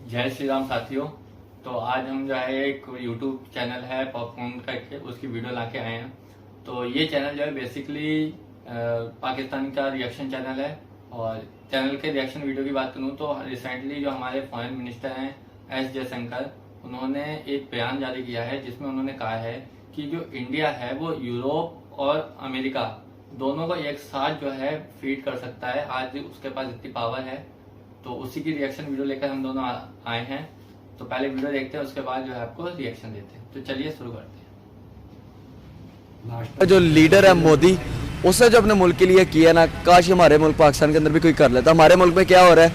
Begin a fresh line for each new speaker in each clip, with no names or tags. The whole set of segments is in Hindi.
जय श्री राम साथियों। तो आज हम जो है एक यूट्यूब चैनल है पॉपकॉर्न करके उसकी वीडियो लाके आए हैं। तो ये चैनल जो है बेसिकली पाकिस्तान का रिएक्शन चैनल है। और चैनल के रिएक्शन वीडियो की बात करूँ तो रिसेंटली जो हमारे फॉरेन मिनिस्टर हैं एस जयशंकर, उन्होंने एक बयान जारी किया है जिसमें उन्होंने कहा है कि जो इंडिया है वो यूरोप और अमेरिका दोनों को एक साथ जो है फीड कर सकता है। आज उसके पास इतनी पावर है। तो उसी की रिएक्शन वीडियो लेकर हम दोनों आए हैं। तो पहले वीडियो देखते हैं, उसके बाद जो है आपको रिएक्शन देते हैं। तो चलिए शुरू करते हैं।
जो लीडर है मोदी, उसने जो अपने मुल्क के लिए किया ना, काश हमारे मुल्क पाकिस्तान के अंदर भी कोई कर लेता। हमारे मुल्क में क्या हो रहा है,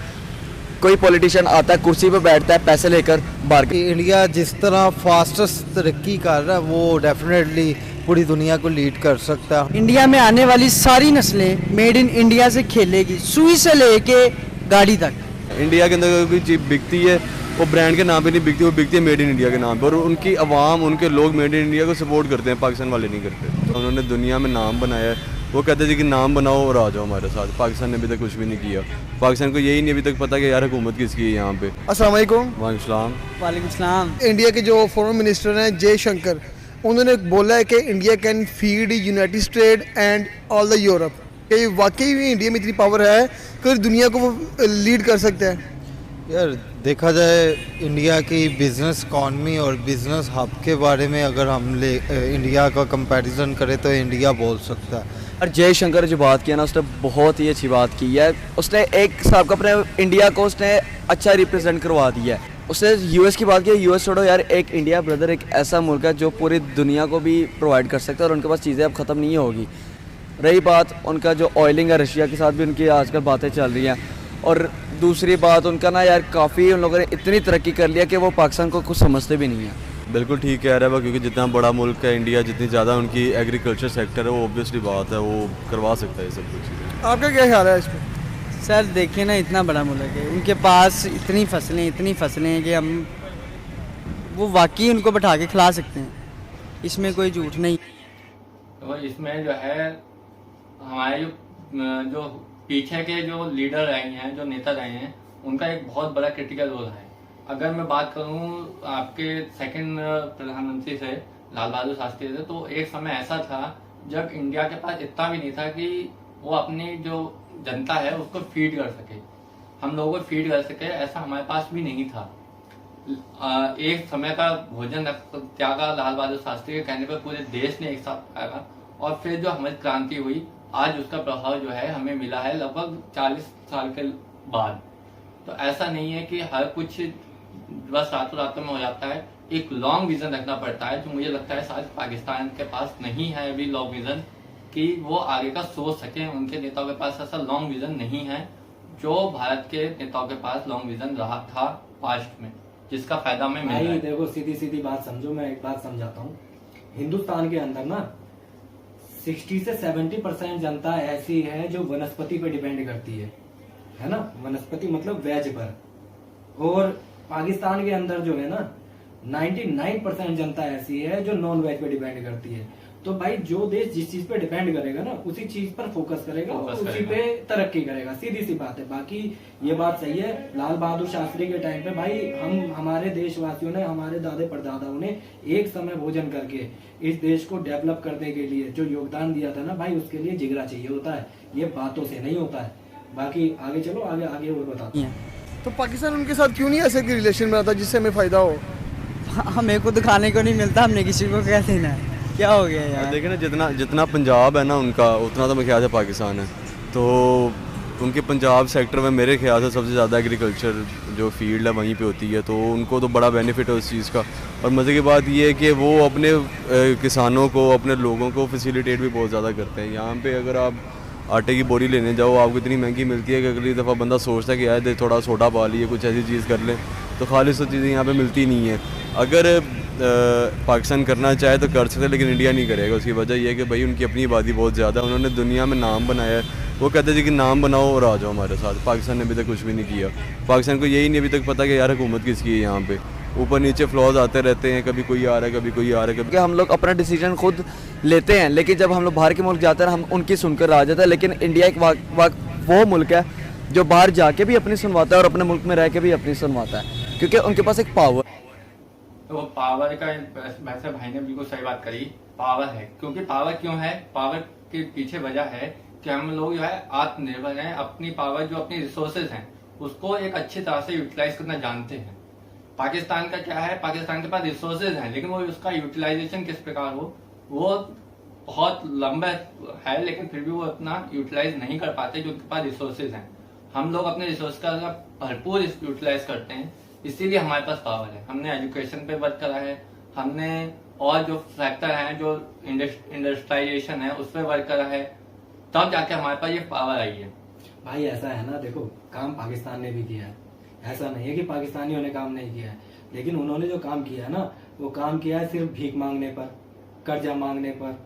कोई पॉलिटिशियन आता है, कुर्सी पे बैठता है, पैसे लेकर बाहर
इंडिया जिस तरह फास्टेस्ट तरक्की कर रहा है वो डेफिनेटली पूरी दुनिया को लीड कर सकता है।
इंडिया में आने वाली सारी नस्लें मेड इन इंडिया से खेलेगी, सुई से लेके गाड़ी तक।
इंडिया के अंदर कोई चीज़ बिकती है वो ब्रांड के नाम पे नहीं बिकती, वो बिकती है मेड इन इंडिया के नाम पे। और उनकी आवाम, उनके लोग मेड इन इंडिया को सपोर्ट करते हैं, पाकिस्तान वाले नहीं करते। तो उन्होंने दुनिया में नाम बनाया है। वो कहते थे कि नाम बनाओ और आ जाओ हमारे साथ। पाकिस्तान ने अभी तक कुछ भी नहीं किया। पाकिस्तान को यही नहीं अभी तक पता कि यार हुकूमत किसकी है यहाँ पे।
अस्सलाम वालेकुम।
वालेकुम सलाम।
इंडिया के जो फॉरेन मिनिस्टर हैं जयशंकर, उन्होंने बोला है कि India can feed United state and all the Europe. कि वाकई में इंडिया में इतनी पावर है कि दुनिया को वो लीड कर सकता है। यार देखा जाए इंडिया की बिजनेस इकॉनमी और बिजनेस हब के बारे में अगर हम इंडिया का कंपैरिजन करें तो इंडिया बोल सकता है।
और जयशंकर जो बात किया ना, उसने बहुत ही अच्छी बात की है। उसने एक हिसाब का अपने इंडिया को उसने अच्छा रिप्रेजेंट करवा दिया है। उसने यूएस की बात की। यूएस छोड़ो यार, एक इंडिया ब्रदर एक ऐसा मुल्क है जो पूरी दुनिया को भी प्रोवाइड कर सकता है और उनके पास चीज़ें अब ख़त्म नहीं होगी। रही बात उनका जो ऑयलिंग है, रशिया के साथ भी उनकी आजकल बातें चल रही हैं। और दूसरी बात उनका ना यार, काफ़ी उन लोगों ने इतनी तरक्की कर लिया कि वो पाकिस्तान को कुछ समझते भी नहीं है।
बिल्कुल ठीक कह रहा है वो, क्योंकि जितना बड़ा मुल्क है इंडिया, जितनी ज़्यादा उनकी एग्रीकल्चर सेक्टर है, वो ऑब्वियसली बात है, वो करवा सकता है सब कुछ।
आपका क्या ख्याल है इस पर?
सर देखिए ना, इतना बड़ा मुल्क है, उनके पास इतनी फसलें हैं कि हम वो वाकई उनको बैठा के खिला सकते हैं, इसमें कोई झूठ नहीं।
तो इसमें जो है हमारे जो पीछे के जो लीडर रहे हैं, जो नेता रहे हैं, उनका एक बहुत बड़ा क्रिटिकल रोल है। अगर मैं बात करूं आपके सेकंड प्रधानमंत्री से, लाल बहादुर शास्त्री से, तो एक समय ऐसा था जब इंडिया के पास इतना भी नहीं था कि वो अपनी जो जनता है उसको फीड कर सके, हम लोगों को फीड कर सके, ऐसा हमारे पास भी नहीं था। एक समय का भोजन त्यागा लाल बहादुर शास्त्री के कहने पर पूरे देश ने एक साथ त्यागा। और फिर जो हमारी क्रांति हुई, आज उसका प्रभाव जो है हमें मिला है लगभग 40 साल के बाद। तो ऐसा नहीं है कि हर कुछ बस रातों रातों में हो जाता है। एक लॉन्ग विजन रखना पड़ता है, जो मुझे लगता है शायद पाकिस्तान के पास नहीं है अभी लॉन्ग विजन, कि वो आगे का सोच सके। उनके नेताओं के पास ऐसा लॉन्ग विजन नहीं है जो भारत के नेताओं के पास लॉन्ग विजन रहा था पास्ट में, जिसका फायदा हमें मिल रहा है।
देखो सीधी बात समझो, मैं एक बात समझाता हूँ। हिंदुस्तान के अंदर ना 60 से 70% जनता ऐसी है जो वनस्पति पे डिपेंड करती है ना, वनस्पति मतलब वेज पर। और पाकिस्तान के अंदर जो है ना 99% जनता ऐसी है जो नॉन वेज पे डिपेंड करती है। तो भाई जो देश जिस चीज पे डिपेंड करेगा ना, उसी चीज पर फोकस करेगा और उसी पे तरक्की करेगा, सीधी सी बात है। बाकी ये बात सही है, लाल बहादुर शास्त्री के टाइम पे भाई हमारे देशवासियों ने, हमारे दादे परदादाओं ने एक समय भोजन करके इस देश को डेवलप करने के लिए जो योगदान दिया था ना भाई, उसके लिए जिगरा चाहिए होता है, ये बातों से नहीं होता है। बाकी आगे चलो, आगे और बताते हैं।
तो पाकिस्तान उनके साथ क्यों नहीं ऐसे रिलेशन बनाता जिससे हमें फायदा हो?
हमें खुद खाने को नहीं मिलता, हमने किसी को क्या देना है? क्या हो गया यार?
देखिए ना, जितना पंजाब है ना उनका, उतना तो मेरे ख्याल से पाकिस्तान है। तो उनके पंजाब सेक्टर में मेरे ख्याल से सबसे ज़्यादा एग्रीकल्चर जो फील्ड है वहीं पे होती है, तो उनको तो बड़ा बेनिफिट है उस चीज़ का। और मज़े की बात ये है कि वो अपने किसानों को, अपने लोगों को फैसिलिटेट भी बहुत ज़्यादा करते हैं। यहाँ पे अगर आप आटे की बोरी लेने जाओ, आपको इतनी महंगी मिलती है कि अगली दफ़ा बंदा सोचता है कि यार थोड़ा सोडा पा लिए, कुछ ऐसी चीज़ कर लें, तो खालिश तो चीज़ें यहाँ पे मिलती नहीं है। अगर पाकिस्तान करना चाहे तो कर सकते हैं, लेकिन इंडिया नहीं करेगा। उसकी वजह यह है कि भाई उनकी अपनी आबादी बहुत ज़्यादा है, उन्होंने दुनिया में नाम बनाया है। वो कहते थे कि नाम बनाओ और आ जाओ हमारे साथ। पाकिस्तान ने अभी तक कुछ भी नहीं किया। पाकिस्तान को यही नहीं अभी तक पता कि यार हुकूमत किसकी है यहाँ पे। ऊपर नीचे फ्लॉज आते रहते हैं, कभी कोई आ रहा है, कभी कोई आ रहा है।
क्योंकि हम लोग अपना डिसीजन खुद लेते हैं, लेकिन जब हम लोग बाहर के मुल्क जाते हैं हम उनकी सुनकर आ जाते हैं। लेकिन इंडिया एक वो मुल्क है जो बाहर जाके भी अपनी सुनवाता है और अपने मुल्क में रह के भी अपनी सुनवाता है। क्योंकि उनके पास एक पावर।
तो पावर का वैसे भाई ने बिल्कुल सही बात करी, पावर है। क्योंकि पावर क्यों है, पावर के पीछे वजह है कि हम लोग जो है आत्मनिर्भर हैं, अपनी पावर जो अपनी रिसोर्सेज हैं उसको एक अच्छी तरह से यूटिलाइज करना जानते हैं। पाकिस्तान का क्या है, पाकिस्तान के पास रिसोर्सेज हैं लेकिन वो उसका यूटिलाइजेशन किस प्रकार हो वो बहुत लंबा है, लेकिन फिर भी वो अपना यूटिलाइज नहीं कर पाते जो उनके पास रिसोर्सेज हैं। हम लोग अपने रिसोर्स का भरपूर यूटिलाइज करते हैं, इसीलिए हमारे पास पावर है। हमने एजुकेशन पे वर्क करा है, हमने और जो फैक्टर हैं जो इंडस्ट्रियलाइजेशन है उस पर वर्क करा है, तब जाके हमारे पास ये पावर आई है।
भाई ऐसा है ना, देखो काम पाकिस्तान ने भी किया है, ऐसा नहीं है कि पाकिस्तानियों ने काम नहीं किया है, लेकिन उन्होंने जो काम किया है ना वो काम किया है सिर्फ भीख मांगने पर, कर्जा मांगने पर,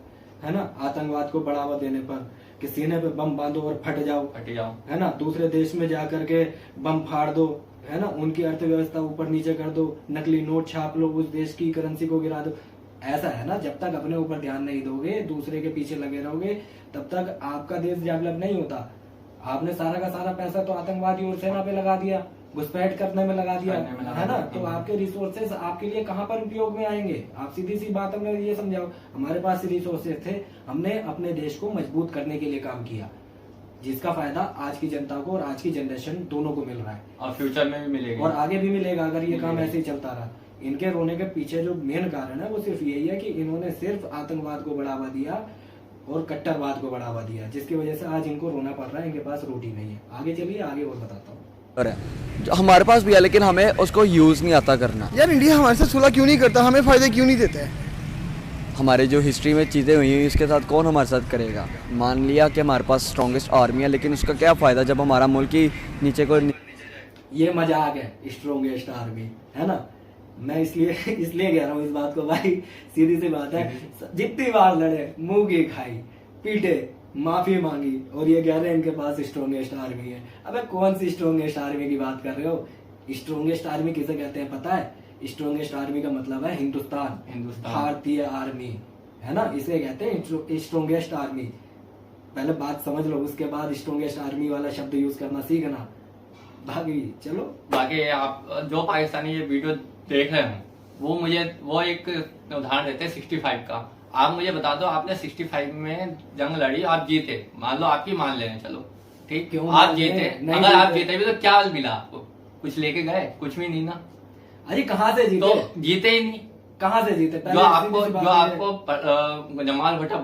है ना, आतंकवाद को बढ़ावा देने पर, कि सीने पे बम बांधो और फट जाओ, है ना, दूसरे देश में जा करके बम फाड़ दो, है ना, उनकी अर्थव्यवस्था ऊपर नीचे कर दो, नकली नोट छाप लो, उस देश की करेंसी को गिरा दो। ऐसा है ना, जब तक अपने ऊपर ध्यान नहीं दोगे, दूसरे के पीछे लगे रहोगे, तब तक आपका देश डेवलप नहीं होता। आपने सारा का सारा पैसा तो आतंकवादी और सेना पे लगा दिया, घुसपैठ करने में लगा दिया, है ना, तो आपके रिसोर्सेज आपके लिए कहाँ पर उपयोग में आएंगे? आप सीधी सी बात हमें ये समझाओ। हमारे पास रिसोर्सेज थे, हमने अपने देश को मजबूत करने के लिए काम किया, जिसका फायदा आज की जनता को और आज की जनरेशन दोनों को मिल रहा है
और फ्यूचर में भी मिलेगा
और आगे भी मिलेगा अगर ये काम ऐसे ही चलता रहा। इनके रोने के पीछे जो मेन कारण है वो सिर्फ यही है कि इन्होंने सिर्फ आतंकवाद को बढ़ावा दिया और कट्टरवाद को बढ़ावा दिया, जिसकी वजह से आज इनको रोना पड़ रहा है, इनके पास रोटी नहीं है। आगे चलिए, आगे और बताता हूँ।
जो हमारे पास भी है लेकिन हमें उसको यूज़ नहीं आता करना।
यार इंडिया हमारे साथ सुलह क्यों नहीं करता, हमें फ़ायदे क्यों नहीं देता है?
हमारे जो हिस्ट्री में चीज़ें हुई हैं इसके साथ कौन हमारे साथ करेगा? मान लिया कि हमारे पास स्ट्रॉन्गेस्ट आर्मी है, लेकिन उसका क्या फ़ायदा जब हमारा मुल्क ही नीचे को।
ये मजाक है स्ट्रॉन्गेस्ट आर्मी, है ना, मैं इसलिए कह रहा हूँ इस बात को भाई, सीधी सी बात है, जितनी बार लड़े, मुंह की खाई, पीटे, माफी मांगी और ये कह रहे हैं इनके पास स्ट्रॉन्गेस्ट आर्मी है। अबे कौन सी स्ट्रॉन्गेस्ट आर्मी की बात कर रहे हो? स्ट्रॉन्गेस्ट आर्मी किसे कहते हैं पता है? स्ट्रॉन्गेस्ट आर्मी का मतलब है हिंदुस्तान, भारतीय आर्मी, है ना, इसे कहते हैं स्ट्रॉन्गेस्ट आर्मी। पहले बात समझ लो, उसके बाद स्ट्रॉन्गेस्ट आर्मी वाला शब्द यूज करना सीखना। बाकी चलो,
बाकी आप जो पाकिस्तानी ये वीडियो देख रहे हो वो मुझे वो एक उदाहरण देते हैं 65 का। आप मुझे बता दो, आपने 65 में जंग लड़ी, आप जीते, मान लो आपकी मान लेने, चलो ठीक,
क्यों
आप जीते, अगर आप जीते भी तो क्या मिला आपको? कुछ लेके गए? कुछ भी नहीं ना।
अरे कहाँ से जीते?
तो जीते ही नहीं।
कहाँ से जीते?
जो आपको जमाल भट्टा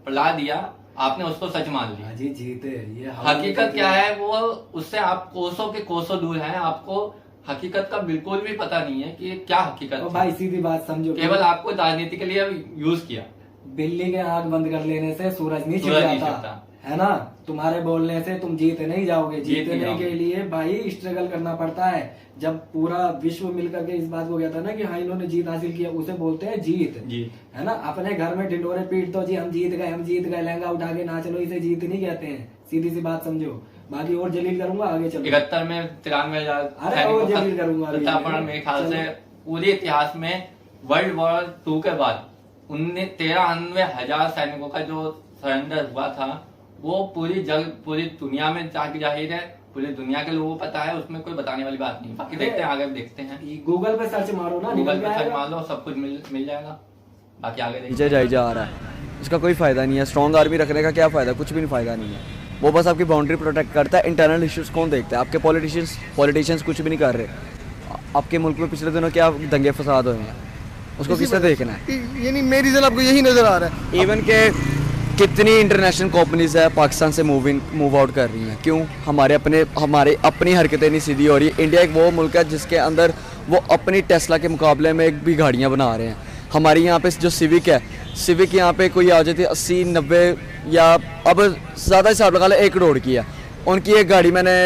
पला दिया, आपने उसको सच मान लिया।
जी जीते, ये
हकीकत क्या है वो उससे आप कोसों के कोसों दूर हैं, आपको हकीकत का बिल्कुल भी पता नहीं है कि क्या हकीकत है।
भाई सीधी बात समझो,
केवल आपको राजनीति के लिए यूज किया।
बिल्ली के आंख बंद कर लेने से सूरज नहीं छिप जाता, है ना, तुम्हारे बोलने से तुम जीते नहीं जाओगे। जीतने के लिए भाई स्ट्रगल करना पड़ता है। जब पूरा विश्व मिलकर के इस बात को कहता है ना कि हाँ इन्होंने जीत हासिल किया, उसे बोलते हैं जीत, है ना। अपने घर में ढिंडोरे पीट दो जी, हम जीत गए, लहंगा उठा के नाच लो, इसे जीत नहीं कहते हैं, सीधी सी बात समझो। बाकी और जलील करूंगा, आगे चलो।
71 में 93,000
और जलील करूंगा
मेरे ख्याल से पूरे इतिहास में वर्ल्ड वॉर 2 के बाद 93,000 सैनिकों का जो सरेंडर हुआ था वो पूरी दुनिया में जाहिर है, पूरी दुनिया के लोगों को पता है, उसमें कोई बताने वाली बात नहीं। बाकी देखते हैं, आगे देखते हैं।
गूगल पे सर्च मारो ना,
गूगल पे सर्च मार लो, सब कुछ मिल जाएगा। बाकी आगे
नीचे जा रहा है, इसका कोई फायदा नहीं है। स्ट्रॉन्ग आर्मी रखने का क्या फायदा? कुछ भी नहीं, फायदा नहीं है। वो बस आपकी बाउंड्री प्रोटेक्ट करता है। इंटरनल इश्यूज कौन देखता है? आपके पॉलिटिशियंस कुछ भी नहीं कर रहे। आपके मुल्क में पिछले दिनों क्या दंगे फसाद हुए हैं, उसको किससे देखना है?
यानी मेरी रिजल्ट आपको यही नजर आ रहा है।
इवन के कितनी इंटरनेशनल कंपनीज है पाकिस्तान से मूव आउट कर रही हैं, क्यों? हमारे अपनी हरकतें नहीं सीधी हो रही। इंडिया एक वो मुल्क है जिसके अंदर वो अपनी टेस्ला के मुकाबले में एक भी गाड़ियाँ बना रहे हैं। हमारी यहाँ पे जो सिविक है, सिविक यहाँ पे कोई आ जाती है 80-90 या अब ज़्यादा हिसाब लगा लो 1 करोड़ की है। उनकी एक गाड़ी मैंने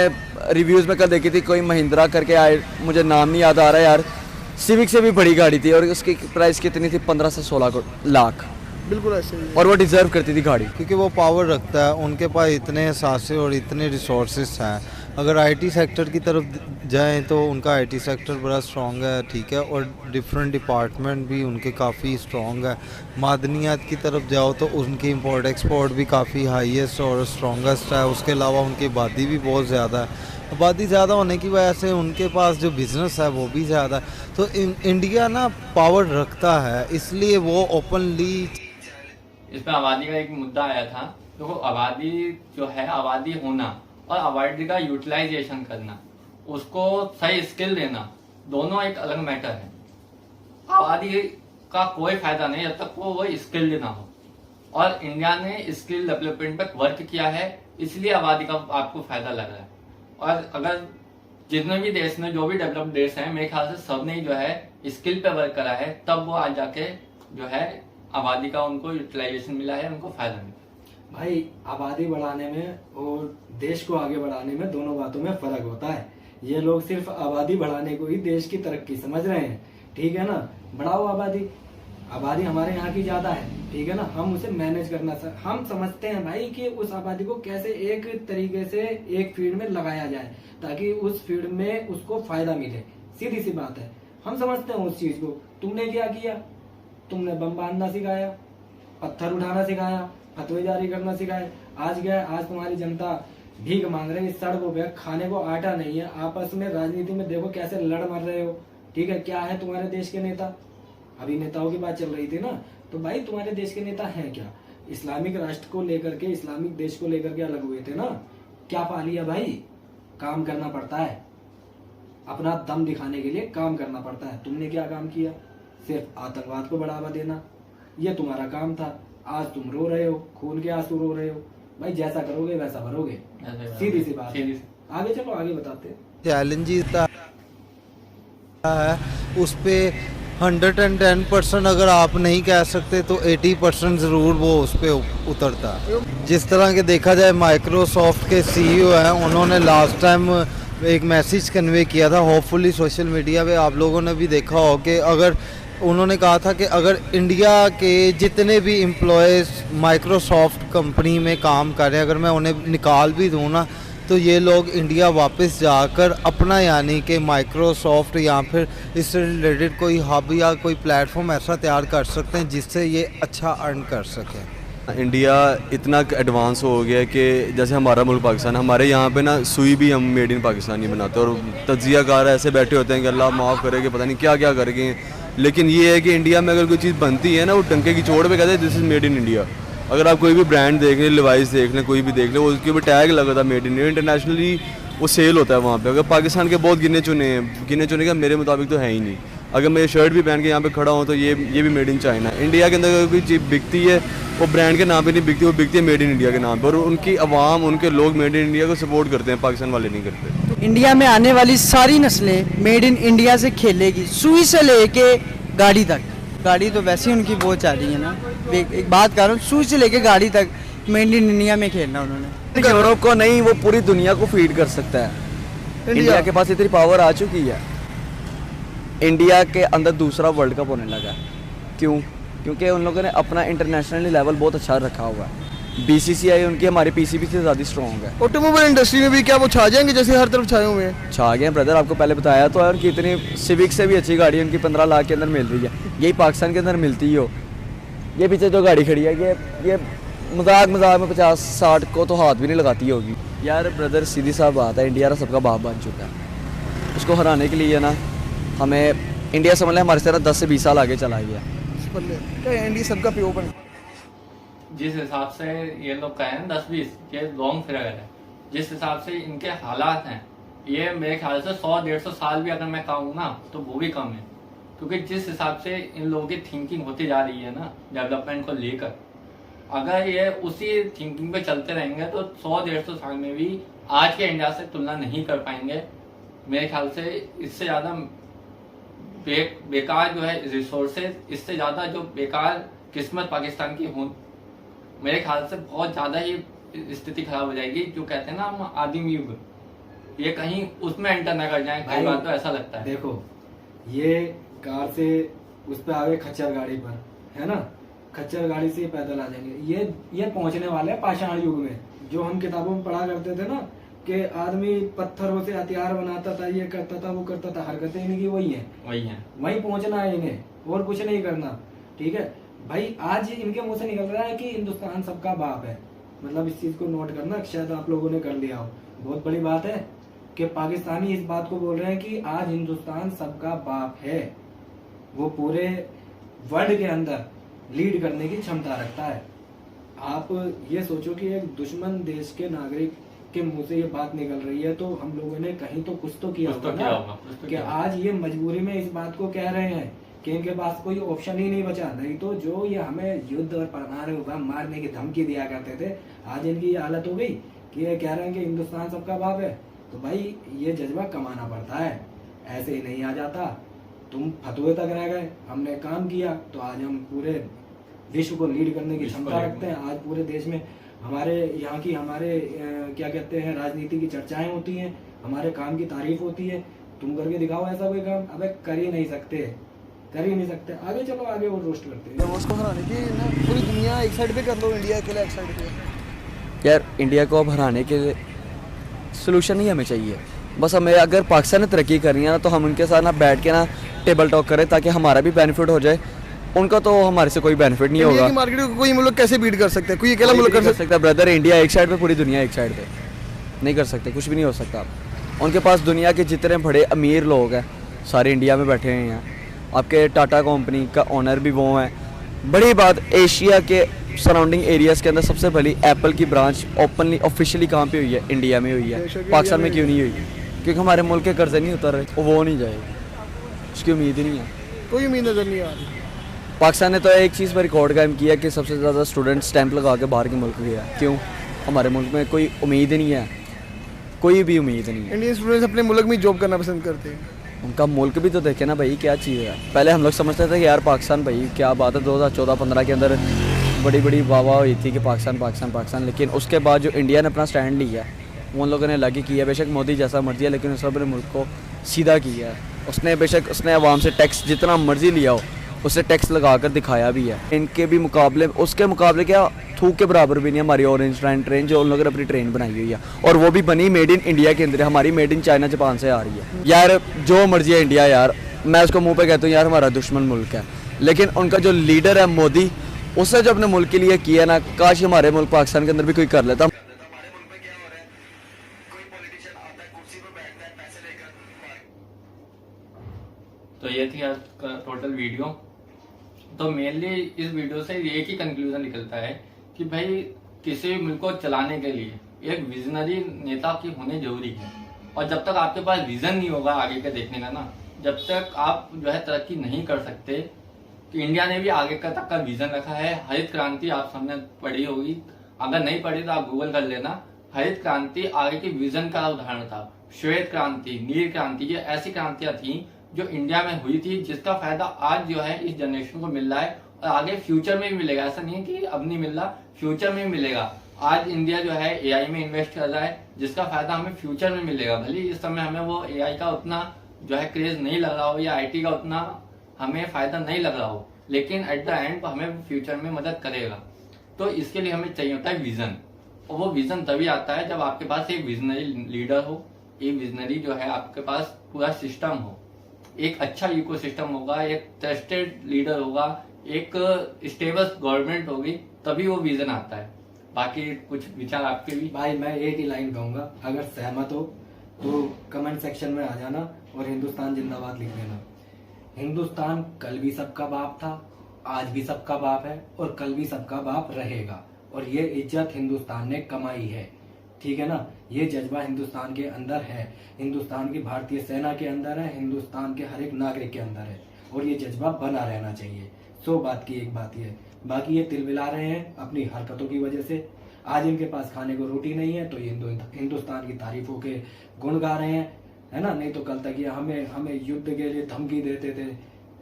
रिव्यूज़ में कल देखी थी, कोई महिंद्रा करके आए, मुझे नाम नहीं याद आ रहा यार, सिविक से भी बड़ी गाड़ी थी और उसकी प्राइस कितनी थी? 15 से 16 लाख।
बिल्कुल ऐसे ही,
और वो डिज़र्व करती थी गाड़ी,
क्योंकि वो पावर रखता है, उनके पास इतने एहसासे और इतने रिसोर्सेज हैं। अगर आईटी सेक्टर की तरफ जाएं तो उनका आईटी सेक्टर बड़ा स्ट्रॉन्ग है, ठीक है, और डिफरेंट डिपार्टमेंट भी उनके काफ़ी स्ट्रॉन्ग है। मादनियात की तरफ जाओ तो उनकी इंपोर्ट एक्सपोर्ट भी काफ़ी हाईएस्ट और स्ट्रॉन्गेस्ट है। उसके अलावा उनकी आबादी भी बहुत ज़्यादा है। आबादी ज़्यादा होने की वजह से उनके पास जो बिज़नेस है वो भी ज़्यादा है। तो इंडिया ना पावर रखता है, इसलिए वो ओपनली
इसमें आबादी का एक मुद्दा आया था। देखो आबादी जो है, आबादी होना और आबादी का यूटिलाइजेशन करना, उसको सही स्किल देना, दोनों एक अलग मैटर है। आबादी का कोई फायदा नहीं जब तक वो स्किल्ड ना हो, और इंडिया ने स्किल डेवलपमेंट पर वर्क किया है, इसलिए आबादी का आपको फायदा लग रहा है। और अगर जितने भी देश ने, जो भी डेवलप्ड देश हैं, मेरे ख्याल से सब ने जो है स्किल पे वर्क करा है, तब वो आज जाके जो है आबादी का उनको यूटिलाइजेशन मिला है, उनको फायदा मिला।
भाई आबादी बढ़ाने में और देश को आगे बढ़ाने में दोनों बातों में फर्क होता है। ये लोग सिर्फ आबादी बढ़ाने को ही देश की तरक्की समझ रहे हैं, ठीक है ना। बढ़ाओ आबादी, आबादी हमारे यहाँ की ज्यादा है, ठीक है ना। हम उसे मैनेज करना हम समझते हैं भाई कि उस आबादी को कैसे एक तरीके से एक फील्ड में लगाया जाए ताकि उस फील्ड में उसको फायदा मिले। सीधी सी बात है, हम समझते हैं उस चीज को। तुमने क्या किया? तुमने बम बांधना सिखाया, पत्थर उठाना सिखाया, फतवे जारी करना सिखाए। आज तुम्हारी जनता भीख मांग रही है सड़कों पे, खाने को आटा नहीं है। आपस में राजनीति में देखो कैसे लड़ मर रहे हो, ठीक है। क्या है तुम्हारे देश के नेता? अभी नेताओं की बात चल रही थी ना, तो भाई तुम्हारे देश के नेता हैं क्या? इस्लामिक राष्ट्र को लेकर के, इस्लामिक देश को लेकर के अलग हुए थे ना। क्या पा लिया भाई? काम करना पड़ता है, अपना दम दिखाने के लिए काम करना पड़ता है। तुमने क्या काम किया? सिर्फ आतंकवाद को बढ़ावा देना, ये तुम्हारा काम था। आज तुम रो रहे हो, खून के आंसू रो रहे हो। भाई जैसा करोगे वैसा भरोगे, सीधी सी बात है। आगे चलो, आगे बताते हैं।
चैलेंजेस है उस पे 110% अगर आप नहीं कह सकते तो 80% ज़रूर वो उस पे उतरता है। जिस तरह के देखा जाए माइक्रोसॉफ्ट के सीईओ हैं, उन्होंने लास्ट टाइम एक मैसेज कन्वे किया था, होपफुली सोशल मीडिया पे आप लोगों ने भी देखा हो, कि अगर उन्होंने कहा था कि अगर इंडिया के जितने भी एम्प्लॉयज़ माइक्रोसॉफ्ट कंपनी में काम कर रहे हैं, अगर मैं उन्हें निकाल भी दूँ ना, तो ये लोग इंडिया वापस जाकर अपना यानी कि माइक्रोसॉफ्ट या फिर इससे रिलेटेड कोई हब या कोई प्लेटफॉर्म ऐसा तैयार कर सकते हैं जिससे ये अच्छा अर्न कर सकें।
इंडिया इतना एडवांस हो गया है कि जैसे हमारा मुल्क पाकिस्तान, हमारे यहाँ पे ना सुई भी हम मेड इन पाकिस्तान ही बनाते हैं, और तज्जियाकार ऐसे बैठे होते हैं कि अल्लाह माफ़ करेगा, पता नहीं क्या क्या करेंगे। लेकिन ये है कि इंडिया में अगर कोई चीज़ बनती है ना, वो टंके की चोट पे कहते हैं this is made in India. अगर आप कोई भी ब्रांड देख लें, लिवाइस देख लें, कोई भी देख लें, वो उसके ऊपर टैग लगा था मेड इन इंडिया, इंटरनेशनली वो सेल होता है वहाँ पे। अगर पाकिस्तान के बहुत गिने चुने का मेरे मुताबिक तो है ही नहीं। अगर मैं ये शर्ट भी पहन के यहाँ पे खड़ा हूँ तो ये भी मेड इन चाइना। इंडिया के अंदर अगर कोई चीज़ बिकती है वो ब्रांड के नाम पे नहीं बिकती, वो बिकती है मेड इन इंडिया के नाम पर, और उनकी आवाम, उनके लोग मेड इन इंडिया को सपोर्ट करते हैं, पाकिस्तान वाले नहीं करते।
इंडिया में आने वाली सारी नस्लें मेड इन इंडिया से खेलेगी, सुई से लेके गाड़ी तक। गाड़ी तो वैसे ही उनकी वो चाह रही है ना, एक बात कर रहा हूँ, सुई से लेके गाड़ी तक मेड इन इंडिया में खेलना उन्होंने।
यूरोप को नहीं, वो पूरी दुनिया को फीड कर सकता है। इंडिया के पास इतनी पावर आ चुकी है। इंडिया के अंदर दूसरा वर्ल्ड कप होने लगा है। क्यों? क्योंकि उन लोगों ने अपना इंटरनेशनली लेवल बहुत अच्छा रखा हुआ है। बीसीसीआई उनकी हमारी पीसीबी से ज़्यादा स्ट्रॉन्ग है।
ऑटोमोबाइल इंडस्ट्री में भी क्या वो छा जाएंगे जैसे हर तरफ छाए हुए हैं?
छा गए ब्रदर, आपको पहले बताया तो है। उनकी इतनी सिविक से भी अच्छी गाड़ी उनकी 15 लाख के अंदर मिल रही है, यही पाकिस्तान के अंदर मिलती ही हो। ये पीछे जो गाड़ी खड़ी है, ये मजाक में 50-60 को तो हाथ भी नहीं लगाती होगी यार। ब्रदर सीधी सा बात है, इंडिया सबका बाप बन चुका है। उसको हराने के लिए ना हमें इंडिया समझ लें हमारे से 10 से 20 साल आगे चला गया।
इंडिया सबका प्यो बन,
जिस हिसाब से ये लोग कहें 10-20, ये लॉन्ग फिगर है। जिस हिसाब से इनके हालात हैं, ये मेरे ख्याल से 100-150 साल भी अगर मैं कहूँ ना तो वो भी कम है। क्योंकि जिस हिसाब से इन लोगों की थिंकिंग होती जा रही है ना डेवलपमेंट को लेकर, अगर ये उसी थिंकिंग पे चलते रहेंगे तो 100-150 साल में भी आज के इंडिया से तुलना नहीं कर पाएंगे। मेरे ख्याल से इससे ज़्यादा बेकार जो है रिसोर्सेज, इससे ज़्यादा जो बेकार किस्मत पाकिस्तान की हो, मेरे ख्याल से बहुत ज़्यादा ही स्थिति खराब हो जाएगी। जो कहते हैं ना हम आदिम युग, ये कहीं उसमें एंटर ना कर जाए, कई बार तो ऐसा लगता है।
देखो ये कार से उस पर आगे खच्चर गाड़ी पर, है ना, खच्चर गाड़ी से पैदल आ जाएंगे। ये पहुंचने वाले हैं पाषाण युग में। जो हम किताबों में पढ़ा करते थे ना कि आदमी पत्थरों से हथियार बनाता था, ये करता था, वो करता था, हरकतें इनकी वही हैं, वही पहुंचना है इन्हें, और कुछ नहीं करना। ठीक है भाई, आज इनके मुंह से निकल रहा है कि हिंदुस्तान सबका बाप है। मतलब इस चीज को नोट करना, शायद आप लोगों ने कर लिया हो, बहुत बड़ी बात है। कि पाकिस्तानी इस बात को बोल रहे हैं कि आज हिंदुस्तान सबका बाप है, वो पूरे वर्ल्ड के अंदर लीड करने की क्षमता रखता है। आप ये सोचो कि एक दुश्मन देश के नागरिक के मुंह से ये बात निकल रही है, तो हम लोगों ने कहीं तो कुछ तो किया होगा ना, कि आज ये मजबूरी में इस बात को कह रहे हैं कि इनके पास कोई ऑप्शन ही नहीं बचा। नहीं तो जो ये हमें युद्ध और परमाणु बम मारने की धमकी दिया करते थे, आज इनकी ये हालत हो गई कि ये कह रहे हैं कि हिंदुस्तान सबका बाप है। तो भाई ये जज्बा कमाना पड़ता है, ऐसे ही नहीं आ जाता। तुम फतवे तक रह गए, हमने काम किया, तो आज हम पूरे विश्व को लीड करने की क्षमता रखते हैं। आज पूरे देश में हमारे यहाँ की क्या कहते हैं राजनीति की चर्चाएं होती हैं, हमारे काम की तारीफ होती है। तुम करके दिखाओ ऐसा कोई काम, अबे कर ही नहीं सकते। आगे चलो, आगे वो रोस्ट करते हैं।
उसको हराने की ना पूरी दुनिया एक साइड पे कर लो, इंडिया अकेला एक साइड पे।
यार इंडिया को अब हराने के सोल्यूशन ही हमें चाहिए। बस हमें अगर पाकिस्तान ने तरक्की करनी है ना, तो हम उनके साथ ना बैठ के ना टेबल टॉक करें, ताकि हमारा भी बेनिफिट हो जाए, उनका तो हमारे से कोई बेनिफिट नहीं होगा।
मार्केट को कोई मुल्क कैसे बीट कर सकते हैं? कोई अकेला मुल्क कर सकता
है ब्रदर? इंडिया एक साइड पे, पूरी दुनिया एक साइड पे नहीं कर सकते, कुछ भी नहीं हो सकता। उनके पास दुनिया के जितने बड़े अमीर लोग हैं सारे इंडिया में बैठे हुए हैं। आपके टाटा कंपनी का ओनर भी वो है। बड़ी बात, एशिया के सराउंडिंग एरियाज़ के अंदर सबसे पहली एप्पल की ब्रांच ओपनली ऑफिशियली कहाँ पे हुई है? इंडिया में हुई है। पाकिस्तान में क्यों नहीं हुई? क्योंकि हमारे मुल्क के कर्जे नहीं उतर रहे, वो नहीं जाएगा, उसकी उम्मीद ही नहीं है,
कोई उम्मीद नजर नहीं आ रही।
पाकिस्तान ने तो एक चीज़ पर रिकॉर्ड कायम किया कि सबसे ज़्यादा स्टूडेंट स्टैंप लगा के बाहर के मुल्क गया। क्यों? हमारे मुल्क में कोई उम्मीद ही नहीं है, कोई भी उम्मीद नहीं है।
इंडियन स्टूडेंट्स अपने मुल्क में जॉब करना पसंद करते हैं।
उनका मुल्क भी तो देखे ना भाई, क्या चीज़ है। पहले हम लोग समझते थे कि यार पाकिस्तान भाई क्या बात है, 2014-15 के अंदर बड़ी वाह हुई थी कि पाकिस्तान, लेकिन उसके बाद जो इंडिया ने अपना स्टैंड लिया उन लोगों ने अलग ही किया। बेशक मोदी जैसा मर्जी है, लेकिन उसने अपने मुल्क को सीधा किया है। उसने आवाम से टैक्स जितना मर्जी लिया हो, उससे टैक्स लगा कर दिखाया भी है। इनके भी मुकाबले, उसके मुकाबले क्या थूक के बराबर भी नहीं हमारी ऑरेंज लाइन ट्रेन, जो उन लोगों ने अपनी ट्रेन बनाई हुई है, और वो भी बनी मेड इन इंडिया के अंदर। हमारी मेड इन चाइना जापान से आ रही है। यार जो मर्जी है इंडिया, यार मैं उसको मुंह पे कहता हूँ यार हमारा दुश्मन मुल्क है, लेकिन उनका जो लीडर है मोदी, उसने जो अपने मुल्क के लिए किया ना, काश हमारे मुल्क पाकिस्तान के अंदर भी कोई कर लेता।
तो ये थी आज का टोटल वीडियो। तो मेनली इस वीडियो से एक ही कंक्लूजन निकलता है कि भाई किसी भी मुल्क को चलाने के लिए एक विजनरी नेता की होने जरूरी है। और जब तक आपके पास विजन नहीं होगा आगे का देखने का ना, जब तक आप जो है तरक्की नहीं कर सकते। तो इंडिया ने भी आगे का तक का विजन रखा है। हरित क्रांति आप सबने पढ़ी होगी, अगर नहीं पढ़ी तो आप गूगल कर लेना। हरित क्रांति आगे की विजन का उदाहरण था। श्वेत क्रांति, नील क्रांति, ये ऐसी क्रांतियां थी जो इंडिया में हुई थी, जिसका फायदा आज जो है इस जनरेशन को मिल रहा है और आगे फ्यूचर में भी मिलेगा। ऐसा नहीं है कि अब नहीं मिल रहा, फ्यूचर में भी मिलेगा। आज इंडिया जो है एआई में इन्वेस्ट कर रहा है, जिसका फायदा हमें फ्यूचर में मिलेगा। भले इस समय हमें वो एआई का उतना जो है क्रेज नहीं लग रहा हो, या आईटी का उतना हमें फायदा नहीं लग रहा हो, लेकिन एट द एंड हमें फ्यूचर में मदद करेगा। तो इसके लिए हमें चाहिए होता है विजन, और वो विजन तभी आता है जब आपके पास एक विजनरी लीडर हो, एक विजनरी जो है आपके पास पूरा सिस्टम हो, एक अच्छा इकोसिस्टम होगा, एक ट्रस्टेड लीडर होगा, एक स्टेबल गवर्नमेंट होगी, तभी वो विजन आता है। बाकी कुछ विचार आपके भी?
भाई मैं एक ही लाइन कहूंगा, अगर सहमत हो तो कमेंट सेक्शन में आ जाना और हिंदुस्तान जिंदाबाद लिख देना। हिंदुस्तान कल भी सबका बाप था, आज भी सबका बाप है और कल भी सबका बाप रहेगा, और ये इज्जत हिंदुस्तान ने कमाई है। ठीक है ना, ये जज्बा हिंदुस्तान के अंदर है, हिंदुस्तान की भारतीय सेना के अंदर है, हिंदुस्तान के हर एक नागरिक के अंदर है, और ये जज्बा बना रहना चाहिए। 100 बात की एक बात ये, बाकी ये तिलमिला रहे हैं अपनी हरकतों की वजह से। आज इनके पास खाने को रोटी नहीं है तो ये हिंदुस्तान की तारीफों के गुण गा रहे हैं, है ना। नहीं तो कल तक ये हमें युद्ध के लिए धमकी देते थे,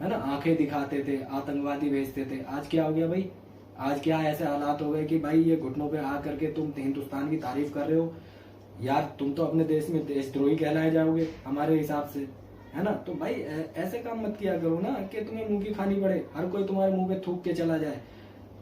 है ना, आंखें दिखाते थे, आतंकवादी भेजते थे। आज क्या हो गया भाई? आज क्या ऐसे हालात हो गए कि भाई ये घुटनों पे आ करके तुम हिंदुस्तान की तारीफ कर रहे हो? यार तुम तो अपने देश में देशद्रोही कहलाए जाओगे हमारे हिसाब से, है ना। तो भाई ऐसे काम मत किया करो ना कि तुम्हें मुंह की खानी पड़े, हर कोई तुम्हारे मुंह पे थूक के चला जाए।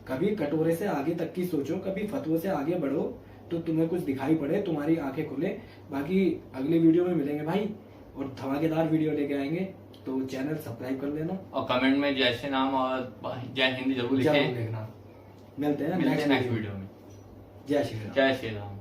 कभी कटोरे से आगे तक की सोचो, कभी फतवे से आगे बढ़ो, तो तुम्हें कुछ दिखाई पड़े, तुम्हारी आंखें खुले। बाकी अगले वीडियो में मिलेंगे भाई, और धमाकेदार वीडियो लेके आएंगे, तो चैनल सब्सक्राइब कर लेना
और कमेंट में जय श्री राम और जय हिंद जरूर लिखें।
मिलते हैं नेक्स्ट
वीडियो में।
जय श्री राम।
जय श्री राम।